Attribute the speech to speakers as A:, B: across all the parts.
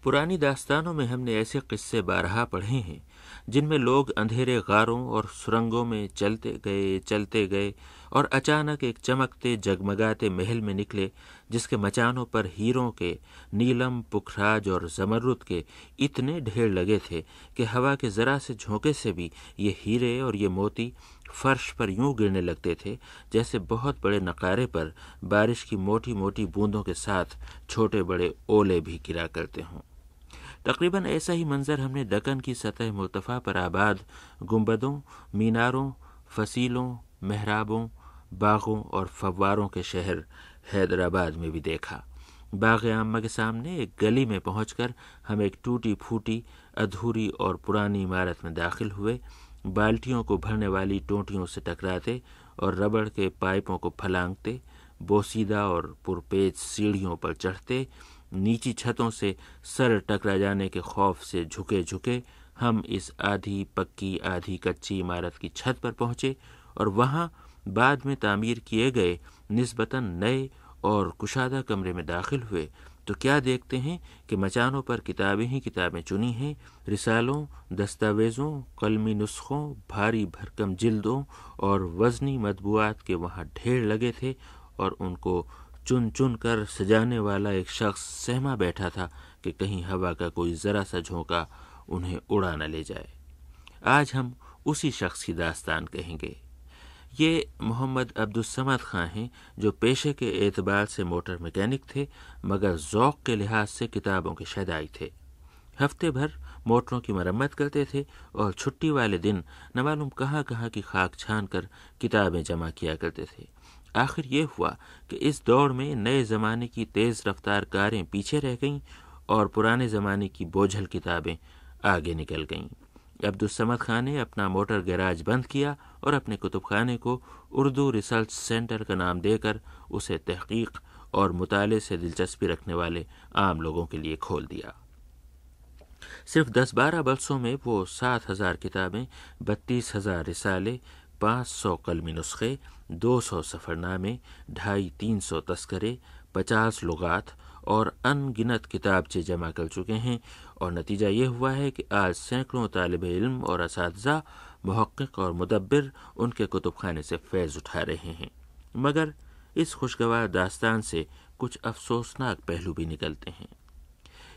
A: پرانی داستانوں میں ہم نے ایسے قصے بارہا پڑھے ہیں جن میں لوگ اندھیرے غاروں اور سرنگوں میں چلتے گئے اور اچانک ایک چمکتے جگمگاتے محل میں نکلے جس کے مچانوں پر ہیروں کے، نیلم، پکھراج اور زمرد کے اتنے ڈھیر لگے تھے کہ ہوا کے ذرا سے جھونکے سے بھی یہ ہیرے اور یہ موتی فرش پر یوں گرنے لگتے تھے جیسے بہت بڑے نقارے پر بارش کی موٹی موٹی بوندوں کے ساتھ چھوٹے بڑے اولے بھی گرا کرتے ہوں۔ تقریباً ایسا ہی منظر ہم نے دکن کی سطح مرتفع پر آباد گنبدوں، میناروں، فصیلوں، محرابوں، باغوں اور فواروں کے شہر حیدرآباد میں بھی دیکھا۔ باغ عامہ کے سامنے ایک گلی میں پہنچ کر ہم ایک ٹوٹی پھوٹی، ادھوری اور پرانی عمارت میں داخل ہوئے، بالٹیوں کو بھرنے والی ٹوٹیوں سے ٹکراتے اور ربڑ کے پائپوں کو پھلانگتے، بوسیدہ اور پرپیچ سیڑھیوں پر چڑھتے، نیچی چھتوں سے سر ٹکرا جانے کے خوف سے جھکے ہم اس آدھی پکی آدھی کچی عمارت کی چھت پر پہنچے اور وہاں بعد میں تعمیر کیے گئے نسبتاً نئے اور کشادہ کمرے میں داخل ہوئے تو کیا دیکھتے ہیں کہ مچانوں پر کتابیں ہی کتابیں چنی ہیں، رسالوں، دستاویزوں، قلمی نسخوں، بھاری بھرکم جلدوں اور وزنی مطبوعات کے وہاں ڈھیر لگے تھے اور ان کو چن چن کر سجانے والا ایک شخص سہما بیٹھا تھا کہ کہیں ہوا کا کوئی ذرا سا جھونکا انہیں اڑا نہ لے جائے۔ آج ہم اسی شخص کی داستان کہیں گے۔ یہ محمد عبدالصمد خاں ہیں جو پیشے کے اعتبار سے موٹر میکینک تھے مگر ذوق کے لحاظ سے کتابوں کے شیدائی تھے۔ ہفتے بھر موٹروں کی مرمت کرتے تھے اور چھٹی والے دن نہ معلوم کہاں کہاں کی خاک چھان کر کتابیں جمع کیا کرتے تھے۔ آخر یہ ہوا کہ اس دوڑ میں نئے زمانے کی تیز رفتار کاریں پیچھے رہ گئیں اور پرانے زمانے کی بوجھل کتابیں آگے نکل گئیں۔ عبدالصمد خان نے اپنا موٹر گیراج بند کیا اور اپنے کتب خانے کو اردو ریسرچ سینٹر کا نام دے کر اسے تحقیق اور مطالعے سے دلچسپی رکھنے والے عام لوگوں کے لیے کھول دیا۔ صرف 10-12 برسوں میں وہ 7,000 کتابیں، 32,000 رسالے، 500 قلمی نسخے، 200 سفر نامے، 250-300 تذکرے، 50 لغات اور ان گنت کتابچے جمع کر چکے ہیں اور نتیجہ یہ ہوا ہے کہ آج سینکڑوں طالب علم اور اساتذہ، محقق اور مدبر ان کے کتب خانے سے فیض اٹھا رہے ہیں۔ مگر اس خوشگوار داستان سے کچھ افسوسناک پہلو بھی نکلتے ہیں۔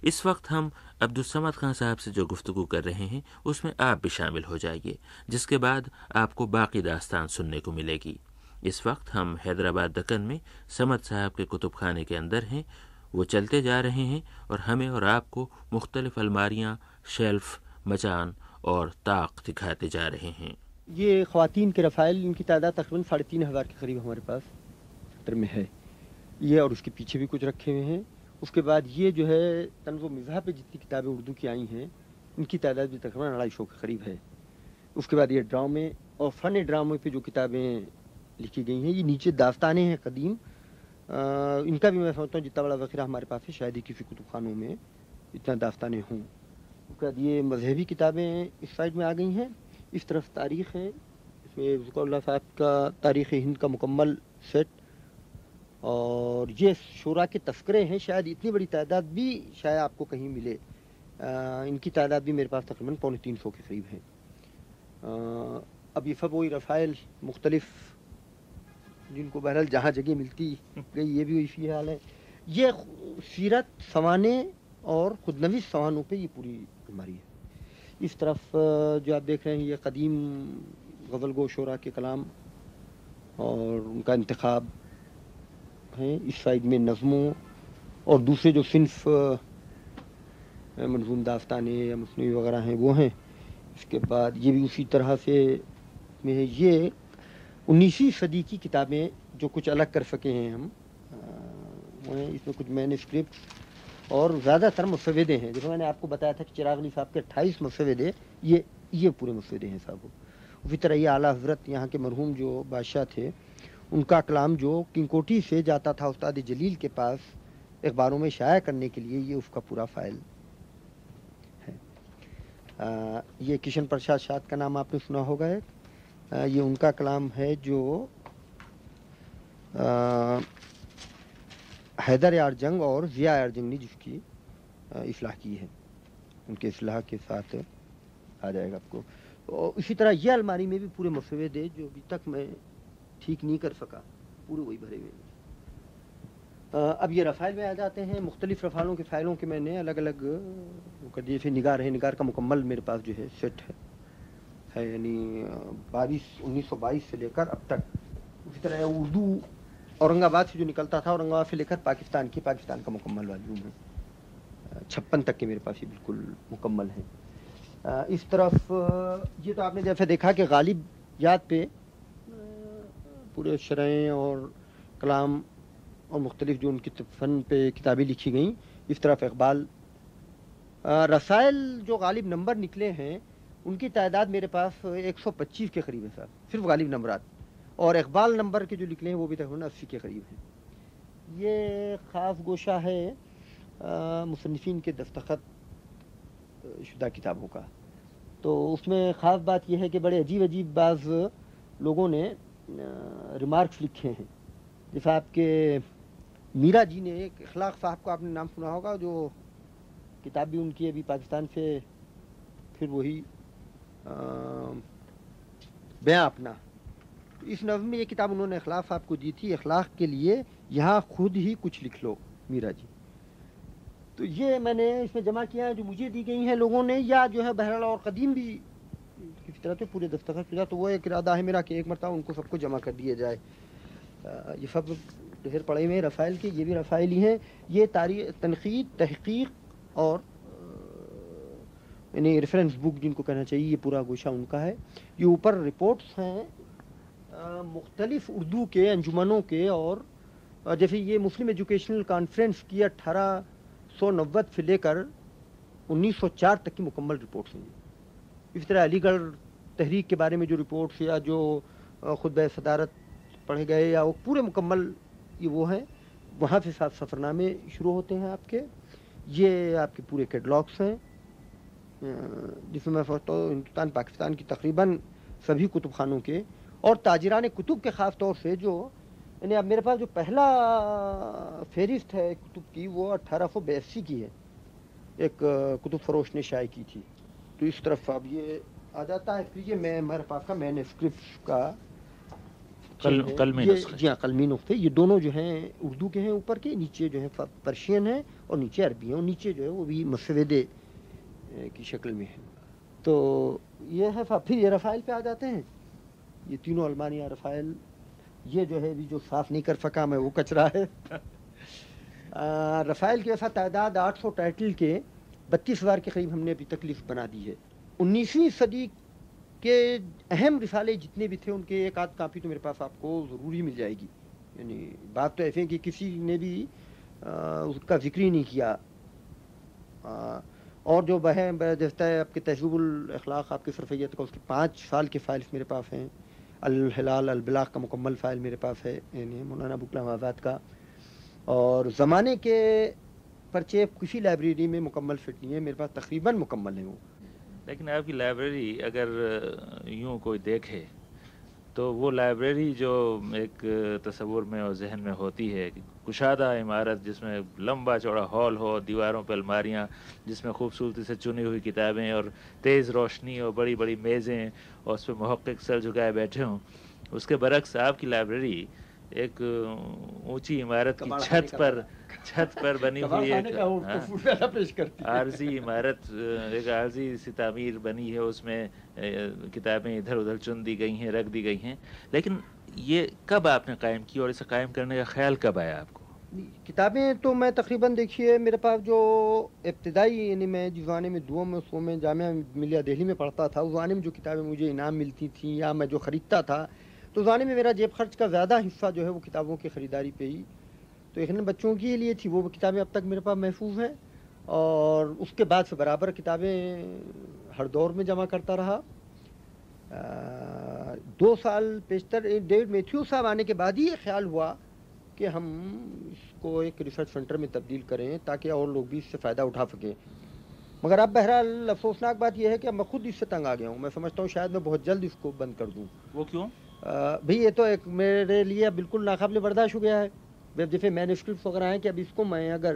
A: اس وقت ہم عبدالصمد خان صاحب سے جو گفتگو کر رہے ہیں اس میں آپ بھی شامل ہو جائیے، جس کے بعد آپ کو باقی داستان سننے کو ملے گی۔ اس وقت ہم حیدرآباد دکن میں صمد صاحب کے کتب خانے کے اندر ہیں۔ وہ چلتے جا رہے ہیں اور ہمیں اور آپ کو مختلف الماریاں، شیلف، مچان اور طاق دکھاتے جا رہے ہیں۔
B: یہ خواتین کے رفائل، ان کی تعداد تقریباً 3,500 کے قریب ہمارے پاس سیکٹر میں ہے یہ، اور اس کے پیچھے بھی کچھ رکھے ہوئے ہیں۔ اس کے بعد یہ جو ہے طنز و مزاح پہ جتنی کتابیں اردو کی آئی ہیں ان کی تعداد بھی تقریباً 250 کے قریب ہے۔ اس کے بعد یہ ڈرامے اور فن ڈرامے پہ جو کتابیں لکھی گئی ہیں، یہ نیچے داستانیں ہیں قدیم، ان کا بھی میں سمجھتا ہوں جتنا بڑا ذخیرہ ہمارے پاس ہے شاید ہی کسی کتب خانوں میں اتنا داستانیں ہوں۔ اس کے بعد یہ مذہبی کتابیں اس سائڈ میں آ گئی ہیں۔ اس طرف تاریخ ہے، اس میں ذکر اللہ صاحب کا تاریخ ہند کا مکمل سیٹ، اور یہ شعراء کے تذکرے ہیں، شاید اتنی بڑی تعداد بھی شاید آپ کو کہیں ملے۔ ان کی تعداد بھی میرے پاس تقریباً 350 کے قریب ہے۔ اب یہ سب وہی رفائل مختلف جن کو بہرحال جہاں جگہ ملتی گئی، یہ بھی اسی حال ہے۔ یہ سیرت، سوانح اور خودنویس سوانحوں پہ یہ پوری الماری ہے۔ اس طرف جو آپ دیکھ رہے ہیں یہ قدیم غزل گو شعراء کے کلام اور ان کا انتخاب ہیں۔ اس سائڈ میں نظموں اور دوسرے جو صنف منظوم داستانیں یا مثنوی وغیرہ ہیں وہ ہیں۔ اس کے بعد یہ بھی اسی طرح سے میں ہے۔ یہ 19ویں صدی کی کتابیں جو کچھ الگ کر سکے ہیں ہم، وہ ہیں۔ اس میں کچھ مینuscript اور زیادہ تر مسودے ہیں۔ جیسے میں نے آپ کو بتایا تھا کہ چراغ علی صاحب کے 28 مسودے، یہ پورے مسودے ہیں صاحب۔ اسی طرح یہ اعلیٰ حضرت یہاں کے مرحوم جو بادشاہ تھے ان کا کلام جو کنگ کوٹھی سے جاتا تھا استاد جلیل کے پاس اخباروں میں شائع کرنے کے لیے، یہ اس کا پورا فائل ہے۔ یہ کشن پرساد شاد کا نام آپ نے سنا ہوگا ہے. یہ ان کا کلام ہے جو حیدر یار جنگ اور ضیاء یار جنگ نے جس کی اصلاح کی ہے. ان کے اصلاح کے ساتھ آ جائے گا آپ کو. اور اسی طرح یہ الماری میں بھی پورے مسودے جو ابھی تک میں ٹھیک نہیں کر سکا پورے وہی بھرے ہوئے ہیں. اب یہ رفائل میں آ جاتے ہیں. مختلف رفالوں کے فائلوں کے میں نے الگ الگ جیسے نگار ہے. نگار کا مکمل میرے پاس جو ہے سیٹ ہے یعنی 1922 سے لے کر اب تک. اسی طرح اردو اورنگ آباد سے جو نکلتا تھا اورنگ آباد سے لے کر پاکستان کا مکمل والیوم ہے. 56 تک کے میرے پاس یہ بالکل مکمل ہے. اس طرف یہ تو آپ نے جیسے دیکھا کہ غالب یاد پہ پورے شرح اور کلام اور مختلف جو ان کی فن پہ کتابیں لکھی گئیں. اس طرف اقبال رسائل جو غالب نمبر نکلے ہیں ان کی تعداد میرے پاس 125 کے قریب ہے صاحب, صرف غالب نمبرات. اور اقبال نمبر کے جو نکلے ہیں وہ بھی تقریباً 80 کے قریب ہیں. یہ خاص گوشہ ہے مصنفین کے دستخط شدہ کتابوں کا. تو اس میں خاص بات یہ ہے کہ بڑے عجیب عجیب بعض لوگوں نے ریمارکس لکھے ہیں. جیسے آپ کے میرا جی نے ایک اخلاق صاحب کو آپ نے نام سنا ہوگا, جو کتاب بھی ان کی ابھی پاکستان سے پھر وہی بیاں اپنا. اس نظم میں یہ کتاب انہوں نے اخلاق صاحب کو دی تھی, اخلاق کے لیے یہاں خود ہی کچھ لکھ لو میرا جی. تو یہ میں نے اس میں جمع کیا ہے جو مجھے دی گئی ہیں لوگوں نے, یا جو ہے بہرحال اور قدیم بھی کسی طرح سے پورے دستخط کیا. تو وہ ایک ارادہ ہے میرا کہ ایک مرتبہ ان کو سب کو جمع کر دیا جائے. یہ سب ڈھیر پڑے ہوئے رفائل کے, یہ بھی رفائل ہی ہیں. یہ تاریخ تنقید تحقیق اور یعنی ریفرنس بک جن کو کہنا چاہیے, یہ پورا گوشہ ان کا ہے. یہ اوپر رپورٹس ہیں مختلف اردو کے انجمنوں کے, اور جیسے یہ مسلم ایجوکیشنل کانفرنس کی 1890 سے لے کر 1904 تک کی مکمل رپورٹس ہیں. اسی طرح علی گڑھ تحریک کے بارے میں جو رپورٹس یا جو خطبہ صدارت پڑھے گئے یا وہ پورے مکمل یہ وہ ہیں. وہاں سے ساتھ سفرنامے شروع ہوتے ہیں آپ کے. یہ آپ کے پورے کیٹلاگس ہیں جس میں میں سمجھتا ہوں ہندوستان پاکستان کی تقریباً سبھی کتب خانوں کے اور تاجران کتب کے خاص طور سے جو یعنی اب میرے پاس جو پہلا فہرست ہے کتب کی وہ 1882 کی ہے, ایک کتب فروش نے شائع کی تھی. تو اس طرف اب یہ آ جاتا ہے. پھر یہ میرے پاس کا مین اسکرپٹ کا
A: قلمی نسخے.
B: جی ہاں, قلمی نسخے. یہ دونوں جو ہیں اردو کے ہیں اوپر کے, نیچے جو ہے پرشین ہے اور نیچے عربی ہیں, اور نیچے جو ہے وہ بھی مسودے کی شکل میں ہے. تو یہ ہے. پھر یہ رفائل پہ آ جاتے ہیں. یہ تینوں المانیہ رفائل. یہ جو ہے بھی جو صاف نہیں کر سکا میں وہ کچرا ہے. رفائل کی ویسا تعداد 800 ٹائٹل کے 32,000 کے قریب ہم نے ابھی تک لسٹ بنا دی ہے. 19ویں صدی کے اہم رسالے جتنے بھی تھے ان کے ایک آدھ کاپی تو میرے پاس آپ کو ضروری مل جائے گی. یعنی بات تو ایسے ہے کہ کسی نے بھی اس کا ذکر ہی نہیں کیا. اور جو جیسا ہے آپ کے تہذیب الاخلاق آپ کے سرفیت کا اس کے 5 سال کے فائلز میرے پاس ہیں. الہلال البلاغ کا مکمل فائل میرے پاس ہے یعنی مولانا ابو کلام آزاد کا. اور زمانے کے پرچے کسی لائبریری میں مکمل فٹ نہیں ہے, میرے پاس تقریباً مکمل ہیں وہ.
A: لیکن آپ کی لائبریری اگر یوں کوئی دیکھے تو وہ لائبریری جو ایک تصور میں اور ذہن میں ہوتی ہے کہ کشادہ عمارت جس میں لمبا چوڑا ہال ہو, دیواروں پہ الماریاں جس میں خوبصورتی سے چنی ہوئی کتابیں اور تیز روشنی اور بڑی بڑی میزیں اور اس پہ محقق سر جھکائے بیٹھے ہوں, اس کے برعکس آپ کی لائبریری ایک اونچی عمارت کی چھت پر بنی ہوئی ایک عارضی عمارت, ایک عارضی سی تعمیر بنی ہے. اس میں کتابیں ادھر ادھر چن دی گئی ہیں, رکھ دی گئی ہیں. لیکن یہ کب آپ نے قائم کی اور اسے قائم کرنے کا خیال کب آیا آپ کو؟
B: کتابیں تو میں تقریباً دیکھیے میرے پاس جو ابتدائی یعنی میں جس زمانے میں دوم میں سو میں جامعہ ملیہ دہلی میں پڑھتا تھا اس زمانے میں جو کتابیں مجھے انعام ملتی تھیں یا میں جو خریدتا تھا تو زمانے میں میرا جیب خرچ کا زیادہ حصہ جو ہے وہ کتابوں کی خریداری پہ ہی. تو یقیناً بچوں کے لیے تھی وہ کتابیں اب تک میرے پاس محفوظ ہیں. اور اس کے بعد سے برابر کتابیں ہر دور میں جمع کرتا رہا. 2 سال پیشتر ڈیوڈ میتھیو صاحب آنے کے بعد ہی یہ خیال ہوا کہ ہم اس کو ایک ریسرچ سینٹر میں تبدیل کریں تاکہ اور لوگ بھی اس سے فائدہ اٹھا سکیں. مگر اب بہرحال افسوسناک بات یہ ہے کہ اب میں خود اس سے تنگ آ گیا ہوں. میں سمجھتا ہوں شاید میں بہت جلد اس کو بند کر دوں.
C: وہ کیوں؟
B: بھئی یہ تو ایک میرے لیے بالکل ناقابل برداشت ہو گیا ہے. جیسے مینوسکرپٹس وغیرہ ہیں کہ اب اس کو میں اگر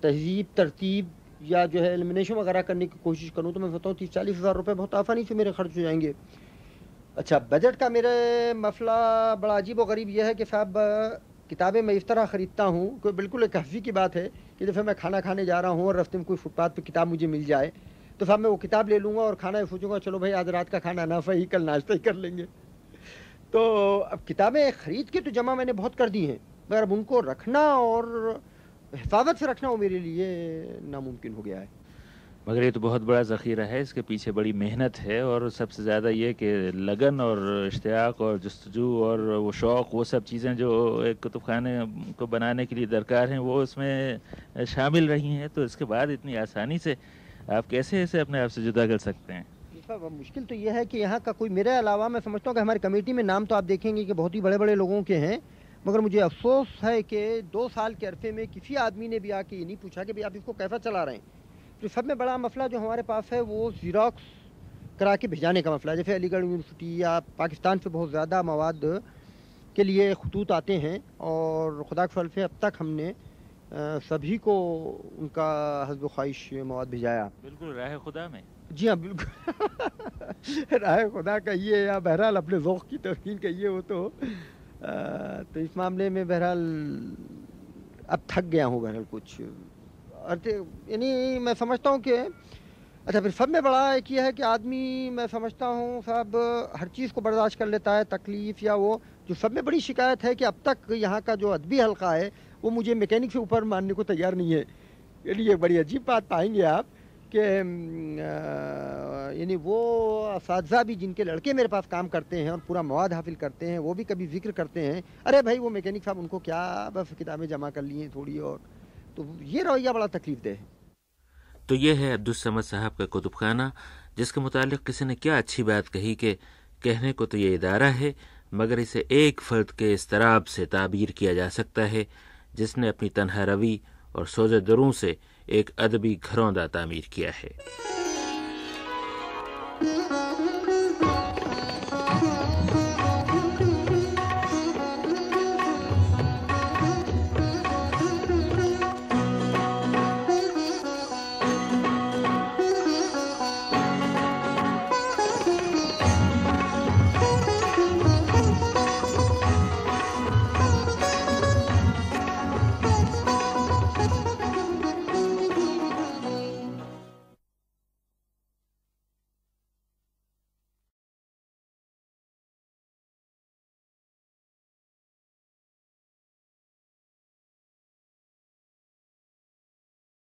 B: تہذیب ترتیب یا جو ہے ایلیمنیشن وغیرہ کرنے کی کوشش کروں تو میں بتاؤں 30-40 ہزار روپے بہت آسانی سے میرے خرچ ہو جائیں گے. اچھا بجٹ کا میرے مسئلہ بڑا عجیب و غریب یہ ہے کہ صاحب کتابیں میں اس طرح خریدتا ہوں کہ بالکل ایک ہنسی کی بات ہے کہ دفعہ میں کھانا کھانے جا رہا ہوں اور راستے میں کوئی فٹ پاتھ پہ کتاب مجھے مل جائے تو صاحب میں وہ کتاب لے لوں گا اور کھانا سوچوں گا چلو بھائی آج رات کا کھانا نہ صحیح کل ناشتہ ہی کر لیں گے. تو اب کتابیں خرید کے تو جمع میں نے بہت کر دی ہیں مگر اب ان کو رکھنا اور حفاظت سے رکھنا وہ میرے لیے ناممکن ہو گیا ہے.
C: مگر یہ تو بہت بڑا ذخیرہ ہے، اس کے پیچھے بڑی محنت ہے، اور سب سے زیادہ یہ کہ لگن اور اشتیاق اور جستجو اور وہ شوق، وہ سب چیزیں جو ایک کتب خانے کو بنانے کے لیے درکار ہیں وہ اس میں شامل رہی ہیں. تو اس کے بعد اتنی آسانی سے آپ کیسے اسے اپنے آپ سے جدا کر سکتے ہیں؟
B: مشکل تو یہ ہے کہ یہاں کا کوئی میرے علاوہ میں سمجھتا ہوں کہ ہماری کمیٹی میں نام تو آپ دیکھیں گے کہ بہت ہی بڑے بڑے لوگوں کے ہیں مگر مجھے افسوس ہے کہ 2 سال کے عرصے میں کسی آدمی نے بھی آ کے یہ نہیں پوچھا کہ آپ اس کو کیسا چلا رہے ہیں. تو سب میں بڑا مسئلہ جو ہمارے پاس ہے وہ زیراکس کرا کے بھیجانے کا مسئلہ ہے. جیسے علی گڑھ یونیورسٹی یا پاکستان سے بہت زیادہ مواد کے لیے خطوط آتے ہیں اور خدا کے فضل سے اب تک ہم نے سبھی کو ان کا حسب و خواہش مواد بھیجایا.
C: بالکل راہ خدا میں.
B: جی ہاں بالکل راہ خدا کہیے یا بہرحال اپنے ذوق کی تسکین کہیے وہ تو اس معاملے میں بہرحال اب تھک گیا ہوں بہرحال کچھ. یعنی میں سمجھتا ہوں کہ اچھا پھر سب میں بڑا ایک یہ ہے کہ آدمی میں سمجھتا ہوں صاحب ہر چیز کو برداشت کر لیتا ہے تکلیف یا وہ جو سب میں بڑی شکایت ہے کہ اب تک یہاں کا جو ادبی حلقہ ہے وہ مجھے میکینک سے اوپر ماننے کو تیار نہیں ہے. یعنی یہ بڑی عجیب بات پائیں گے آپ کہ یعنی وہ اساتذہ بھی جن کے لڑکے میرے پاس کام کرتے ہیں اور پورا مواد حاصل کرتے ہیں وہ بھی کبھی ذکر کرتے ہیں ارے بھائی وہ میکینک صاحب ان کو کیا بس کتابیں جمع کر لی ہیں تھوڑی اور تو یہ رویہ بڑا تکلیف دہ ہے.
A: تو یہ ہے عبدالصمد صاحب کا کتب خانہ جس کے متعلق کسی نے کیا اچھی بات کہی کہ کہنے کو تو یہ ادارہ ہے مگر اسے ایک فرد کے اضطراب سے تعبیر کیا جا سکتا ہے جس نے اپنی تنہا روی اور سوز دروں سے ایک ادبی گھروندہ تعمیر کیا ہے.